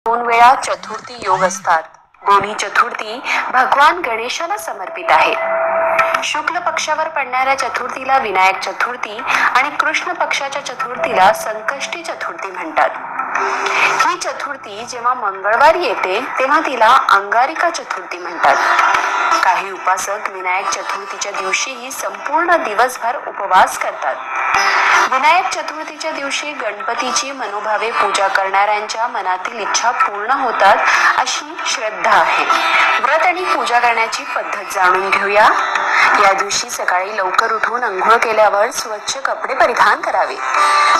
दोन वेळा चतुर्थी योग असतात. दोन्ही चतुर्थी भगवान गणेशाला समर्पित आहेत. शुक्ल पक्षावर पडणाऱ्या चतुर्थीला विनायक चतुर्थी आणि कृष्ण पक्षाच्या चतुर्थीला संकष्टी चतुर्थी म्हणतात. ही चतुर्थी जेव्हा मंगळवारी येते तेव्हा तिला अंगारिका चतुर्थी म्हणतात. काही उपासक विनायक चतुर्थीच्या दिवशीही संपूर्ण दिवसभर उपवास करतात. विनायक चतुर्थीच्या दिवशी गणपतीची मनोभावे पूजा करणाऱ्यांच्या मनातील इच्छा पूर्ण होतात अशी श्रद्धा आहे. व्रत आणि पूजा करण्याची पद्धत जाणून घेऊया. या दिवशी सकाळी लवकर उठून अंघोळ केल्यावर स्वच्छ कपडे परिधान करावे.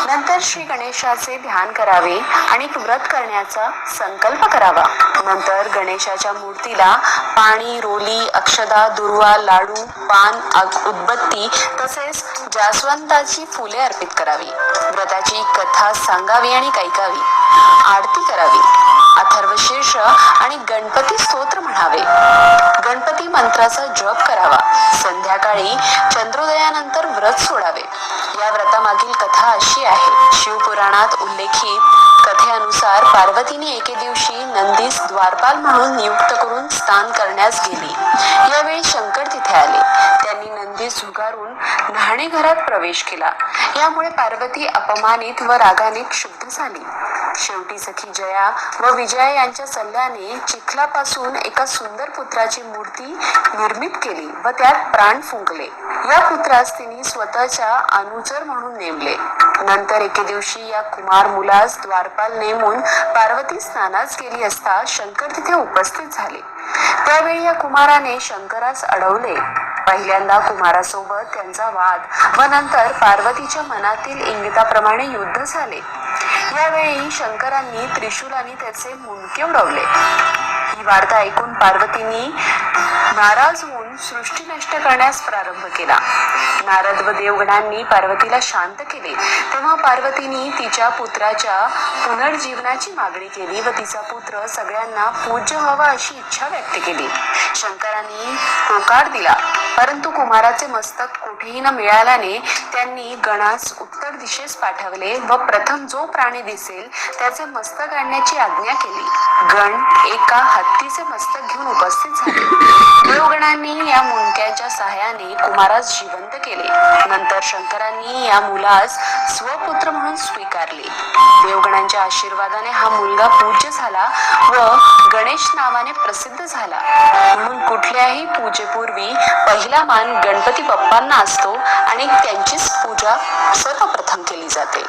नंतर श्री गणेशाचे ध्यान करावे आणि व्रत करण्याचा संकल्प करावा. नंतर गणेशाच्या मूर्तीला पाणी, रोली, अक्षदा, दुर्वा, लाडू, पान, उदबत्ती तसेच जास्वंदाची फुले अर्पित करावी. व्रताची कथा सांगावी आणि ऐकावी. आरती करावी. अथर्वशीर्ष आणि गणपती स्तोत्र म्हणावे. गणपती मंत्राचा जप करावा. संध्याकाळी चंद्रोदयानंतर व्रत सोडावे. या व्रतामागील कथा अशी आहे. शिवपुराणात उल्लेखित कथेनुसार पार्वतीने एके दिवशी नंदीस द्वारपाल म्हणून नियुक्त करून स्नान करण्यास गेली. यावेळी शंकर तिथे आले. त्यांनी नंदीस झुगारून न्हाणे घरात प्रवेश केला. यामुळे पार्वती अपमानित व रागाने क्षुब्ध झाली. शेवटी सखी जया व विजया यांच्या सल्ल्याने चिखलापासून एका सुंदर पुत्राची मूर्ती निर्मित केली व त्यात प्राण फुंकले. या पुत्रास तिने स्वतःच्या अनुचर म्हणून नेमले. नंतर एके दिवशी या कुमार मुलास द्वारपाल नेमून पार्वती स्नानास गेली असता शंकर तिथे उपस्थित झाले. त्यावेळी या कुमाराने शंकरास अडवले. पहिल्यांदा कुमारासोबत त्यांचा वाद व नंतर पार्वतीच्या मनातील इंगिताप्रमाणे युद्ध झाले. यावेळी शंकरांनी त्रिशूलाने त्याचे मुंडके उडवले. ही वार्ता ऐकून पार्वतींनी नाराज होऊन सृष्टी नष्ट करण्यास प्रारंभ केला. नारद व देवगणांनी पार्वतीला शांत केले. तेव्हा पार्वतीने तिच्या पुत्राच्या पुनर्जीवनाची मागणी केली व तिचा पुत्र सगळ्यांना पूज्य व्हावा अशी इच्छा व्यक्त केली. शंकरांनी होकार दिला, परंतु कुमाराचे मस्तक कुठेही न मिळाल्याने त्यांनी गणास उत्तर दिशेस पाठवले व प्रथम जो प्राणी दिसेल त्याचे मस्तक आणण्याची आज्ञा केली. गण एका हत्तीचे मस्तक घेऊन उपस्थित झाले. देवगणांनी या मुंडक्याच्या सहाय्याने कुमारास जिवंत केले. नंतर शंकरांनी या मुलास स्वपुत्र म्हणून स्वीकारले. देवगणांच्या आशीर्वादाने हा मुलगा पूज्य झाला व गणेश नावाने प्रसिद्ध झाला. म्हणून कुठल्याही पूजेपूर्वी पहिला मान गणपती बाप्पांना असतो आणि त्यांचीच पूजा सर्वप्रथम केली जाते.